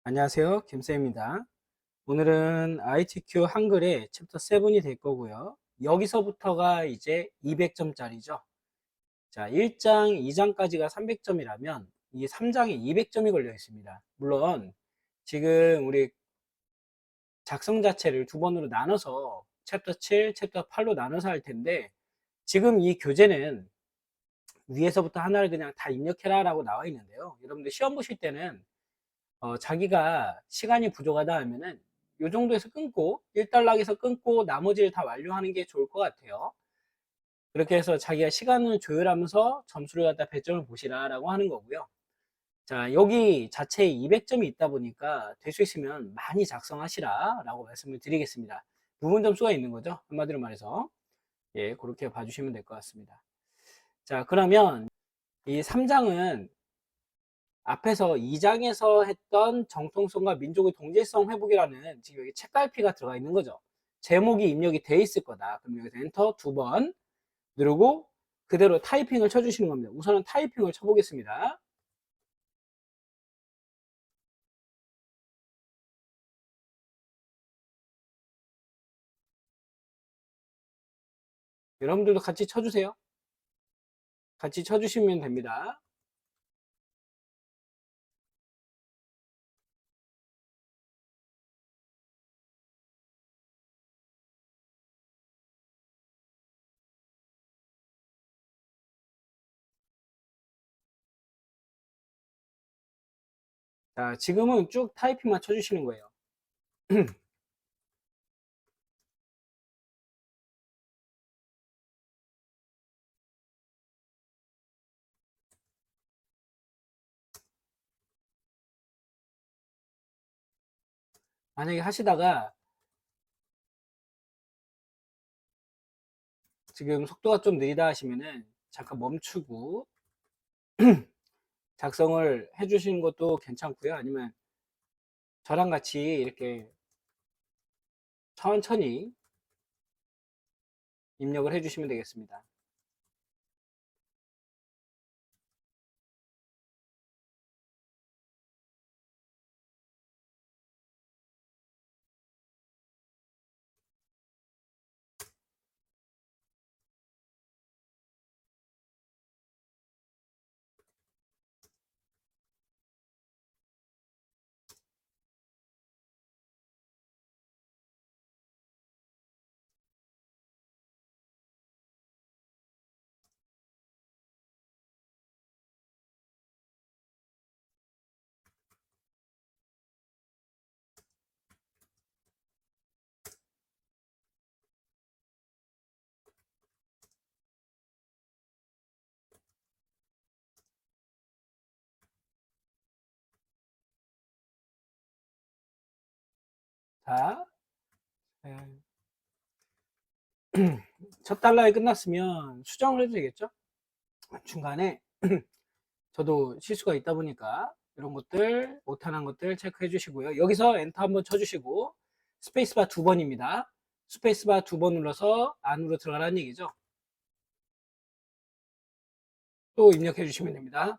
안녕하세요. 김쌤입니다. 오늘은 ITQ 한글의 챕터 7이 될 거고요. 여기서부터가 이제 200점짜리죠. 자, 1장, 2장까지가 300점이라면 이 3장에 200점이 걸려 있습니다. 물론 지금 우리 작성 자체를 두 번으로 나눠서 챕터 7, 챕터 8로 나눠서 할 텐데 지금 이 교재는 위에서부터 하나를 그냥 다 입력해라 라고 나와 있는데요. 여러분들 시험 보실 때는 자기가 시간이 부족하다 하면은 요 정도에서 끊고 1단락에서 끊고 나머지를 다 완료하는 게 좋을 것 같아요. 그렇게 해서 자기가 시간을 조율하면서 점수를 갖다 배점을 보시라 라고 하는 거고요. 자, 여기 자체에 200점이 있다 보니까 될 수 있으면 많이 작성하시라 라고 말씀을 드리겠습니다. 부분 점수가 있는 거죠. 한마디로 말해서. 예, 그렇게 봐주시면 될 것 같습니다. 자, 그러면 이 3장은 앞에서 2장에서 했던 정통성과 민족의 동질성 회복이라는 지금 여기 책갈피가 들어가 있는 거죠. 제목이 입력이 돼 있을 거다. 그럼 여기서 엔터 두 번 누르고 그대로 타이핑을 쳐주시는 겁니다. 우선은 타이핑을 쳐보겠습니다. 여러분들도 같이 쳐주세요. 같이 쳐주시면 됩니다. 자, 지금은 쭉 타이핑만 쳐주시는 거예요. 만약에 하시다가 지금 속도가 좀 느리다 하시면은 잠깐 멈추고 작성을 해주시는 것도 괜찮고요. 아니면 저랑 같이 이렇게 천천히 입력을 해주시면 되겠습니다. 자, 예, 첫 달러에 끝났으면 수정을 해도 되겠죠? 중간에 저도 실수가 있다 보니까 이런 것들, 오타난 것들 체크해 주시고요. 여기서 엔터 한번 쳐주시고 스페이스바 두 번입니다. 스페이스바 두 번 눌러서 안으로 들어가라는 얘기죠. 또 입력해 주시면 됩니다.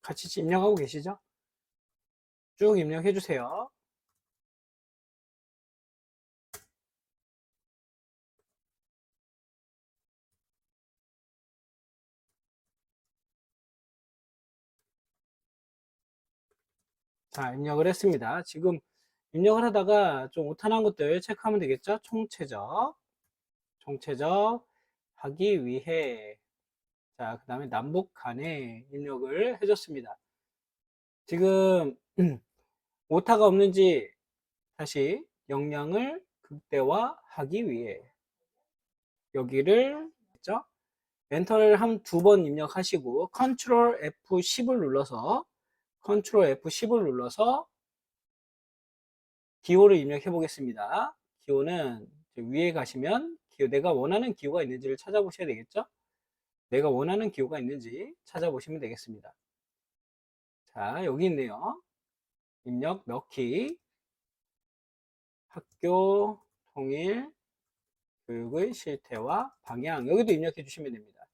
같이 입력하고 계시죠? 쭉 입력해 주세요. 자, 입력을 했습니다. 지금 입력을 하다가 좀 오타난 것들 체크하면 되겠죠? 총체적 하기 위해. 자, 그 다음에 남북 간에 입력을 해줬습니다. 지금 오타가 없는지 다시 역량을 극대화하기 위해 여기를 했죠? 엔터를 한 두 번 입력하시고 컨트롤 F10을 눌러서 기호를 입력해 보겠습니다. 기호는 위에 가시면 내가 원하는 기호가 있는지를 찾아보셔야 되겠죠? 내가 원하는 기호가 있는지 찾아보시면 되겠습니다. 자, 여기 있네요. 입력 넣기, 학교 통일 교육의 실태와 방향. 여기도 입력해 주시면 됩니다.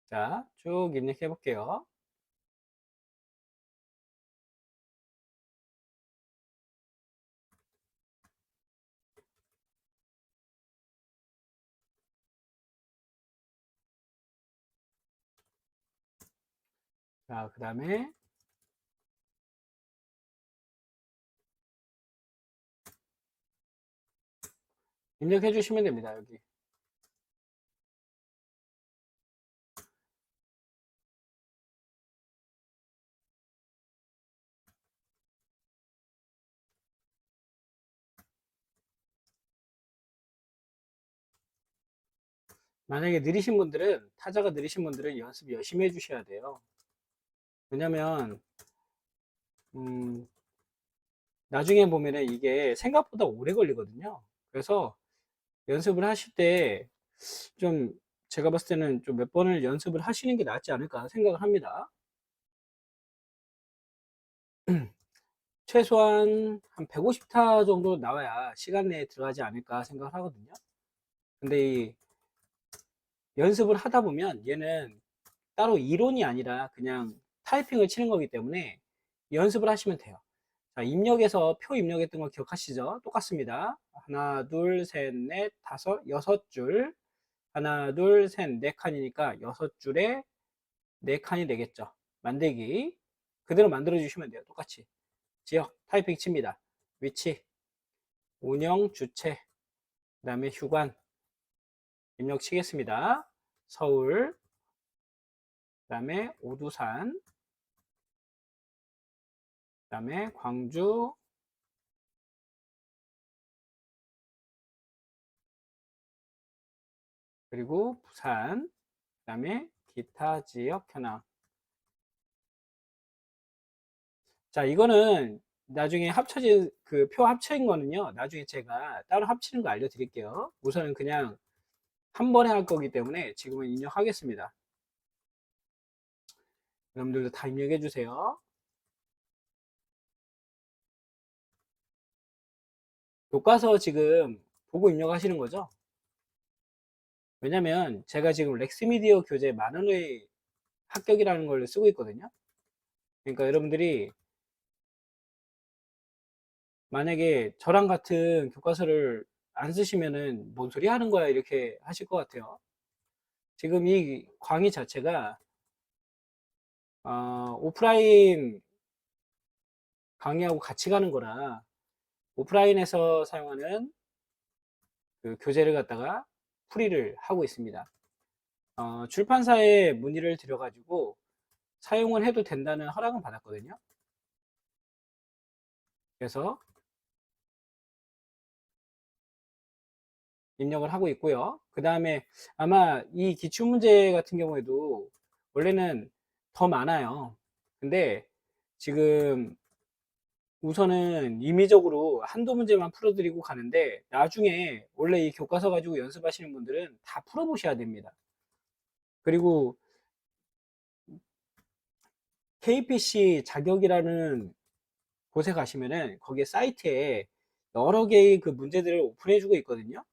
자, 쭉 입력해 볼게요. 자, 그 다음에 입력해 주시면 됩니다. 여기. 만약에 타자가 느리신 분들은 연습 열심히 해 주셔야 돼요. 왜냐면 나중에 보면은 이게 생각보다 오래 걸리거든요. 그래서 연습을 하실 때 좀 제가 봤을 때는 좀 몇 번을 연습을 하시는 게 낫지 않을까 생각을 합니다. 최소한 한 150타 정도 나와야 시간 내에 들어가지 않을까 생각을 하거든요. 근데 이 연습을 하다 보면 얘는 따로 이론이 아니라 그냥 타이핑을 치는 거기 때문에 연습을 하시면 돼요. 자, 입력에서 표 입력했던 거 기억하시죠? 똑같습니다. 하나, 둘, 셋, 넷, 다섯, 여섯 줄. 하나, 둘, 셋, 네 칸이니까 여섯 줄에 네 칸이 되겠죠. 만들기. 그대로 만들어 주시면 돼요. 똑같이. 지역, 타이핑 칩니다. 위치, 운영, 주체, 그 다음에 휴관, 입력 치겠습니다. 서울, 그 다음에 오두산, 그 다음에 광주, 그리고 부산, 그 다음에 기타 지역 현황. 자, 이거는 나중에 합쳐진 그 표 합쳐진 거는요. 나중에 제가 따로 합치는 거 알려드릴게요. 우선은 그냥 한 번에 할 거기 때문에 지금은 입력하겠습니다. 여러분들도 다 입력해 주세요. 교과서 지금 보고 입력하시는 거죠? 왜냐면 제가 지금 렉스미디어 교재 만원의 합격이라는 걸 쓰고 있거든요. 그러니까 여러분들이 만약에 저랑 같은 교과서를 안 쓰시면은 뭔 소리 하는 거야 이렇게 하실 것 같아요. 지금 이 강의 자체가 오프라인 강의하고 같이 가는 거라 오프라인에서 사용하는 그 교재를 갖다가 풀이를 하고 있습니다. 출판사에 문의를 드려가지고 사용을 해도 된다는 허락은 받았거든요. 그래서 입력을 하고 있고요. 그 다음에 아마 이 기출문제 같은 경우에도 원래는 더 많아요. 근데 지금 우선은 임의적으로 한두 문제만 풀어드리고 가는데 나중에 원래 이 교과서 가지고 연습하시는 분들은 다 풀어보셔야 됩니다. 그리고 KPC 자격이라는 곳에 가시면은 거기에 사이트에 여러 개의 그 문제들을 오픈해 주고 있거든요.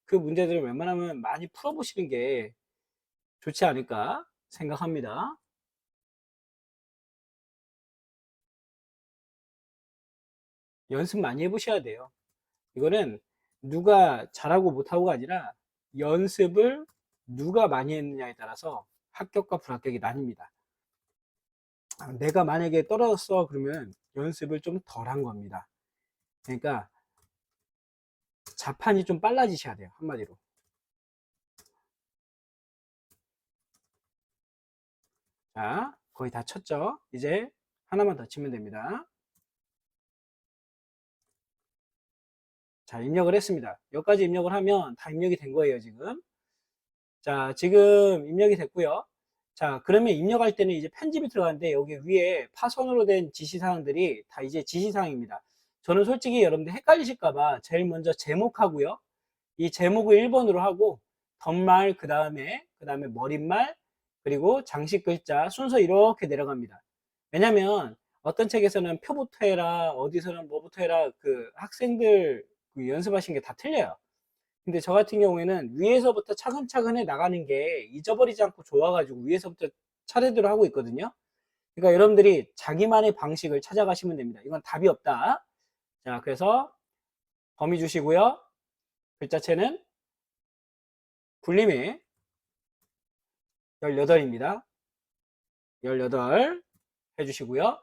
그 문제들을 웬만하면 많이 풀어보시는 게 좋지 않을까 생각합니다. 연습 많이 해보셔야 돼요. 이거는 누가 잘하고 못하고가 아니라 연습을 누가 많이 했느냐에 따라서 합격과 불합격이 나뉩니다. 내가 만약에 떨어졌어 그러면 연습을 좀 덜 한 겁니다. 그러니까 자판이 좀 빨라지셔야 돼요. 한마디로. 자, 거의 다 쳤죠? 이제 하나만 더 치면 됩니다. 자, 입력을 했습니다. 여기까지 입력을 하면 다 입력이 된 거예요, 지금. 자, 지금 입력이 됐고요. 자, 그러면 입력할 때는 이제 편집이 들어가는데 여기 위에 파손으로 된 지시사항들이 다 이제 지시사항입니다. 저는 솔직히 여러분들 헷갈리실까봐 제일 먼저 제목하고요. 이 제목을 1번으로 하고 덧말, 그 다음에 머릿말, 그리고 장식 글자 순서 이렇게 내려갑니다. 왜냐면 어떤 책에서는 표부터 해라, 어디서는 뭐부터 해라, 그 학생들 그 연습하신 게 다 틀려요. 근데 저 같은 경우에는 위에서부터 차근차근 해 나가는 게 잊어버리지 않고 좋아가지고 위에서부터 차례대로 하고 있거든요. 그러니까 여러분들이 자기만의 방식을 찾아가시면 됩니다. 이건 답이 없다. 자, 그래서 범위 주시고요. 글자체는 굴림이 18입니다. 18 해주시고요.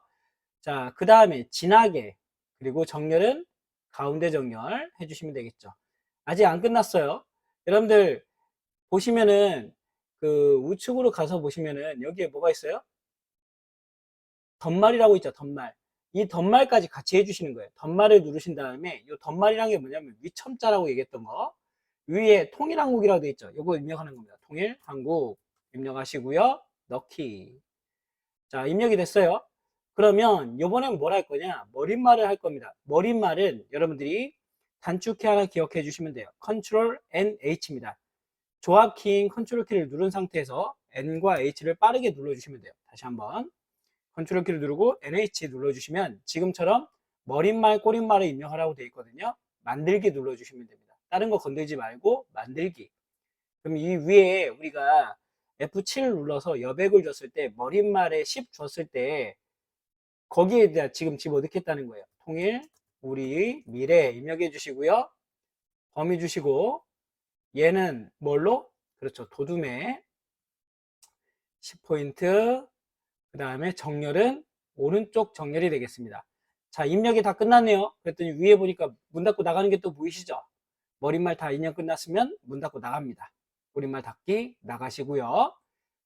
자, 그 다음에 진하게, 그리고 정렬은 가운데 정렬 해주시면 되겠죠. 아직 안 끝났어요. 여러분들 보시면은 그 우측으로 가서 보시면은 여기에 뭐가 있어요? 덧말이라고 있죠. 덧말. 이 덧말까지 같이 해주시는 거예요. 덧말을 누르신 다음에 이 덧말이라는 게 뭐냐면 위첨자라고 얘기했던 거 위에 통일한국이라고 되어 있죠. 이거 입력하는 겁니다. 통일한국 입력하시고요. 넣기. 자, 입력이 됐어요. 그러면 이번엔 뭘 할 거냐? 머릿말을 할 겁니다. 머릿말은 여러분들이 단축키 하나 기억해 주시면 돼요. 컨트롤 N H입니다. 조합키인 컨트롤 키를 누른 상태에서 N과 H를 빠르게 눌러주시면 돼요. 다시 한번 컨트롤 키를 누르고 NH 눌러주시면 지금처럼 머릿말, 꼬릿말을 입력하라고 되어 있거든요. 만들기 눌러주시면 됩니다. 다른 거 건들지 말고 만들기. 그럼 이 위에 우리가 F7을 눌러서 여백을 줬을 때 머릿말에 10 줬을 때 거기에 대한 지금 집어넣겠다는 거예요. 통일, 우리, 미래 입력해 주시고요. 범위 주시고 얘는 뭘로? 그렇죠. 도둠에 10포인트 그 다음에 정렬은 오른쪽 정렬이 되겠습니다. 자, 입력이 다 끝났네요. 그랬더니 위에 보니까 문 닫고 나가는 게 또 보이시죠? 머릿말 다 입력 끝났으면 문 닫고 나갑니다. 머릿말 닫기 나가시고요.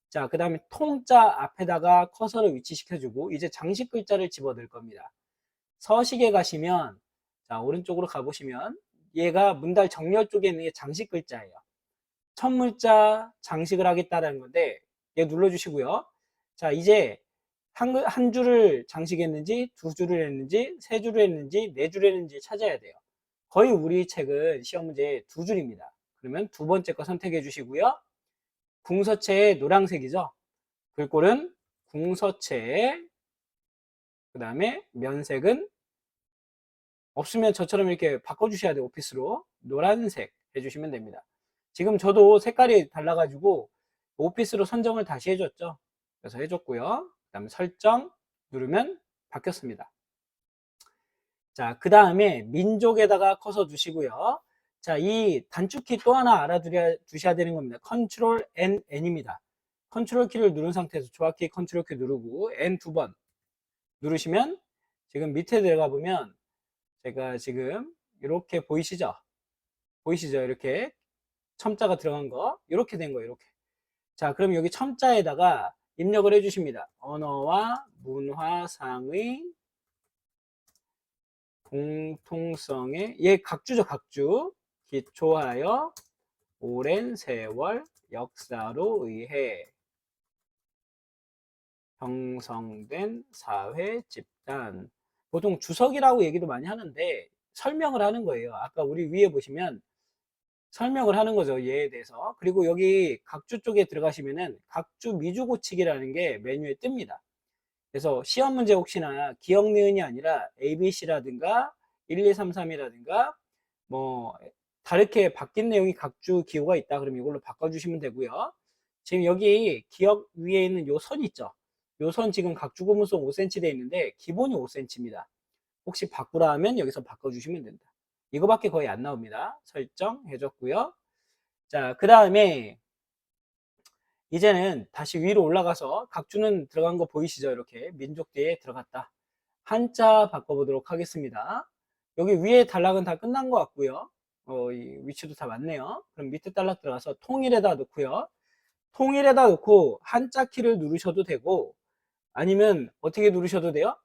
자, 그 다음에 통자 앞에다가 커서를 위치시켜주고 이제 장식 글자를 집어넣을 겁니다. 서식에 가시면 자, 오른쪽으로 가보시면 얘가 문달 정렬 쪽에 있는 게 장식 글자예요. 첫 문자 장식을 하겠다는 건데 얘 눌러주시고요. 자, 이제 한 줄을 장식했는지 두 줄을 했는지 세 줄을 했는지 네 줄을 했는지 찾아야 돼요. 거의 우리 책은 시험 문제 두 줄입니다. 그러면 두 번째 거 선택해 주시고요. 궁서체의 노란색이죠. 글꼴은 궁서체, 그 다음에 면색은 없으면 저처럼 이렇게 바꿔주셔야 돼요. 오피스로 노란색 해주시면 됩니다. 지금 저도 색깔이 달라가지고 오피스로 선정을 다시 해줬죠. 그래서 해줬고요. 그 다음에 설정 누르면 바뀌었습니다. 자, 그 다음에 민족에다가 커서 두시고요. 자, 이 단축키 또 하나 알아두셔야 되는 겁니다. 컨트롤 N입니다. 컨트롤 키를 누른 상태에서 조합키 컨트롤 키 누르고 N 두 번 누르시면 지금 밑에 들어가 보면 제가 지금 이렇게 보이시죠? 보이시죠? 이렇게 첨자가 들어간 거 이렇게 된 거예요. 이렇게. 자, 그럼 여기 첨자에다가 입력을 해 주십니다. 언어와 문화상의 공통성의 얘 각주죠. 각주. 기초하여 오랜 세월 역사로 의해 형성된 사회 집단. 보통 주석이라고 얘기도 많이 하는데 설명을 하는 거예요. 아까 우리 위에 보시면 설명을 하는 거죠. 얘에 대해서. 그리고 여기 각주 쪽에 들어가시면은 각주 미주 고치기라는 게 메뉴에 뜹니다. 그래서 시험 문제 혹시나 기억 니은이 아니라 ABC라든가 1233이라든가 뭐 다르게 바뀐 내용이 각주 기호가 있다 그러면 이걸로 바꿔주시면 되고요. 지금 여기 기억 위에 있는 요 선 있죠. 요 선 지금 각주 고무선 5cm 돼 있는데 기본이 5cm입니다. 혹시 바꾸라 하면 여기서 바꿔주시면 된다. 이거밖에 거의 안 나옵니다. 설정해줬고요. 자, 그 다음에 이제는 다시 위로 올라가서 각주는 들어간 거 보이시죠? 이렇게 민족 뒤에 들어갔다. 한자 바꿔보도록 하겠습니다. 여기 위에 단락은 다 끝난 것 같고요. 이 위치도 다 맞네요. 그럼 밑에 단락 들어가서 통일에다 넣고요. 통일에다 넣고 한자 키를 누르셔도 되고 아니면 어떻게 누르셔도 돼요?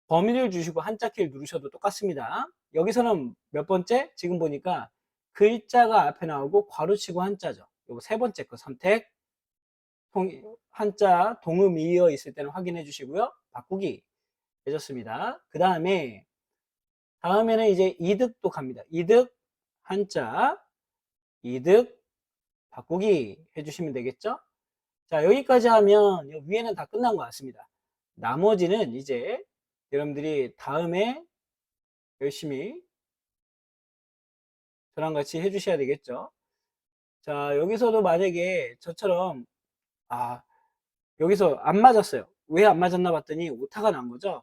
범위를 주시고 한자 키를 누르셔도 똑같습니다. 여기서는 몇 번째? 지금 보니까 글자가 앞에 나오고 괄호치고 한자죠. 요거 세 번째 거 선택. 한자 동음 이어 있을 때는 확인해 주시고요. 바꾸기 해줬습니다. 그 다음에는 이제 이득도 갑니다. 이득 한자 이득 바꾸기 해주시면 되겠죠. 자, 여기까지 하면 위에는 다 끝난 것 같습니다. 나머지는 이제 여러분들이 다음에 열심히 저랑 같이 해주셔야 되겠죠. 자, 여기서도 만약에 저처럼 여기서 안 맞았어요. 왜 안 맞았나 봤더니 오타가 난 거죠.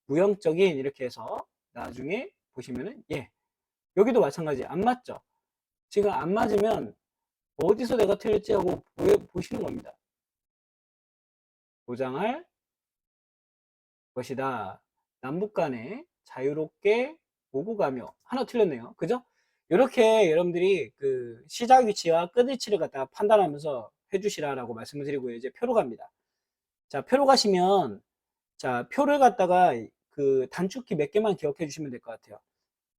무형적인 이렇게 해서 나중에 보시면은 여기도 마찬가지 안 맞죠. 지금 안 맞으면 어디서 내가 틀렸지 하고 보시는 겁니다. 보장할 것이다. 남북 간에 자유롭게 오고 가며 하나 틀렸네요. 그죠? 이렇게 여러분들이 그 시작 위치와 끝 위치를 갖다가 판단하면서 해주시라라고 말씀을 드리고요. 이제 표로 갑니다. 자, 표로 가시면 자, 표를 갖다가 그 단축키 몇 개만 기억해 주시면 될 것 같아요.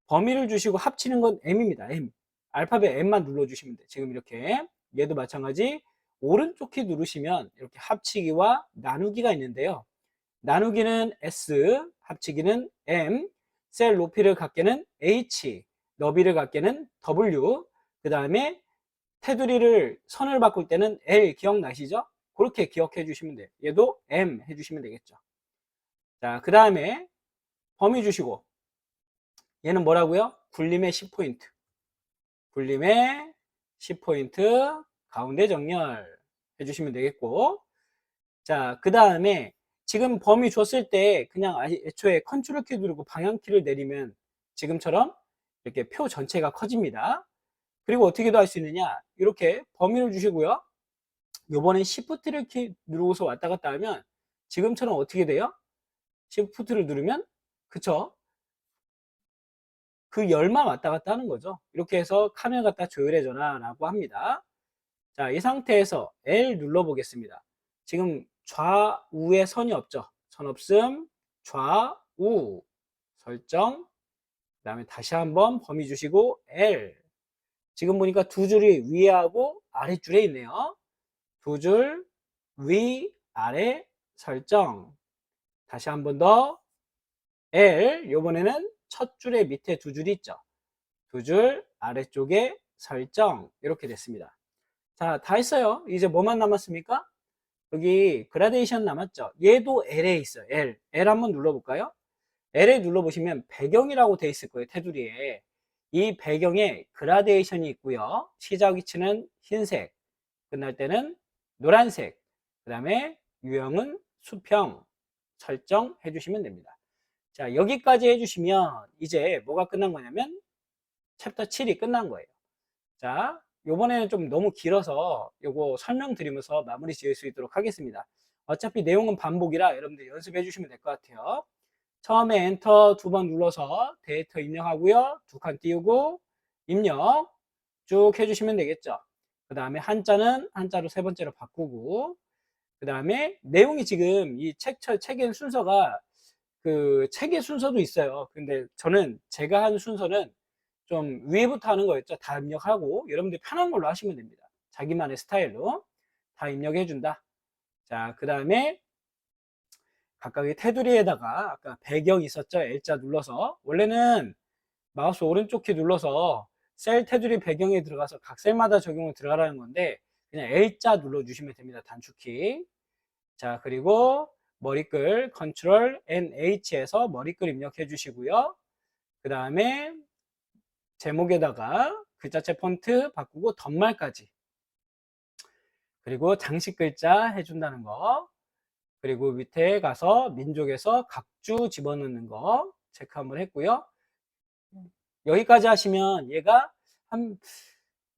범위를 주시고 합치는 건 M입니다. M. 알파벳 M만 눌러주시면 돼요. 지금 이렇게. 얘도 마찬가지. 오른쪽 키 누르시면 이렇게 합치기와 나누기가 있는데요. 나누기는 S, 합치기는 M, 셀 높이를 갖게는 H, 너비를 갖게는 W, 그 다음에 테두리를 선을 바꿀 때는 L 기억나시죠? 그렇게 기억해 주시면 돼요. 얘도 M 해주시면 되겠죠. 자, 그 다음에 범위 주시고 얘는 뭐라고요? 굴림의 10포인트. 굴림의 10포인트 가운데 정렬 해주시면 되겠고 자, 그 다음에 지금 범위 줬을 때 그냥 애초에 컨트롤 키 누르고 방향 키를 내리면 지금처럼 이렇게 표 전체가 커집니다. 그리고 어떻게도 할 수 있느냐 이렇게 범위를 주시고요. 요번엔 Shift를 키 누르고서 왔다 갔다 하면 지금처럼 어떻게 돼요? Shift를 누르면 그쵸? 그 열만 왔다 갔다 하는 거죠. 이렇게 해서 카메라 갖다 조율해 줘라 라고 합니다. 자, 이 상태에서 L 눌러 보겠습니다. 지금 좌우에 선이 없죠. 선 없음, 좌우 설정, 그 다음에 다시 한번 범위 주시고 L. 지금 보니까 두 줄이 위하고 아래줄에 있네요. 두 줄 위, 아래 설정. 다시 한번 더 L. 요번에는 첫 줄의 밑에 두 줄이 있죠. 두 줄 아래쪽에 설정. 이렇게 됐습니다. 자, 다 했어요. 이제 뭐만 남았습니까? 여기 그라데이션 남았죠. 얘도 L에 있어요. L 한번 눌러볼까요? L에 눌러보시면 배경이라고 돼 있을 거예요. 테두리에. 이 배경에 그라데이션이 있고요. 시작 위치는 흰색, 끝날 때는 노란색, 그 다음에 유형은 수평 설정해 주시면 됩니다. 자, 여기까지 해주시면 이제 뭐가 끝난 거냐면 챕터 7이 끝난 거예요. 자, 요번에는 좀 너무 길어서 요거 설명드리면서 마무리 지을 수 있도록 하겠습니다. 어차피 내용은 반복이라 여러분들 연습해 주시면 될 것 같아요. 처음에 엔터 두 번 눌러서 데이터 입력하고요. 두 칸 띄우고 입력 쭉 해주시면 되겠죠. 그 다음에 한자는 한자로 세 번째로 바꾸고 그 다음에 내용이 지금 이 책의 순서가 그 책의 순서도 있어요. 근데 저는 제가 한 순서는 좀 위에부터 하는 거였죠. 다 입력하고 여러분들이 편한 걸로 하시면 됩니다. 자기만의 스타일로 다 입력해 준다. 자, 그 다음에 각각의 테두리에다가 아까 배경 있었죠. L자 눌러서 원래는 마우스 오른쪽 키 눌러서 셀 테두리 배경에 들어가서 각 셀마다 적용을 들어가라는 건데 그냥 L자 눌러주시면 됩니다. 단축키. 자, 그리고 머리글 컨트롤 NH에서 머리글 입력해 주시고요. 그 다음에 제목에다가 글자체 폰트 바꾸고 덧말까지, 그리고 장식 글자 해준다는 거, 그리고 밑에 가서 민족에서 각주 집어넣는 거 체크 한번 했고요. 여기까지 하시면 얘가 한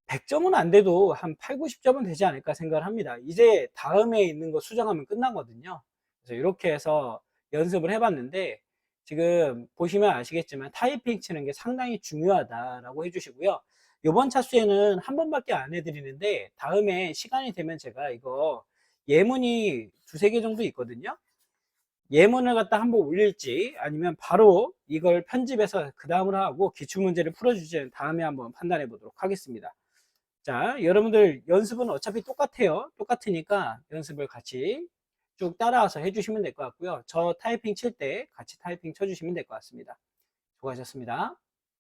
100점은 안 돼도 한 8, 90점은 되지 않을까 생각을 합니다. 이제 다음에 있는 거 수정하면 끝나거든요. 그래서 이렇게 해서 연습을 해봤는데, 지금 보시면 아시겠지만 타이핑 치는 게 상당히 중요하다라고 해주시고요. 이번 차수에는 한 번밖에 안 해드리는데, 다음에 시간이 되면 제가 이거 예문이 두세 개 정도 있거든요. 예문을 갖다 한번 올릴지 아니면 바로 이걸 편집해서 그 다음으로 하고 기출문제를 풀어주지 다음에 한번 판단해 보도록 하겠습니다. 자, 여러분들 연습은 어차피 똑같아요. 똑같으니까 연습을 같이 쭉 따라와서 해주시면 될 것 같고요. 저 타이핑 칠 때 같이 타이핑 쳐주시면 될 것 같습니다. 수고하셨습니다.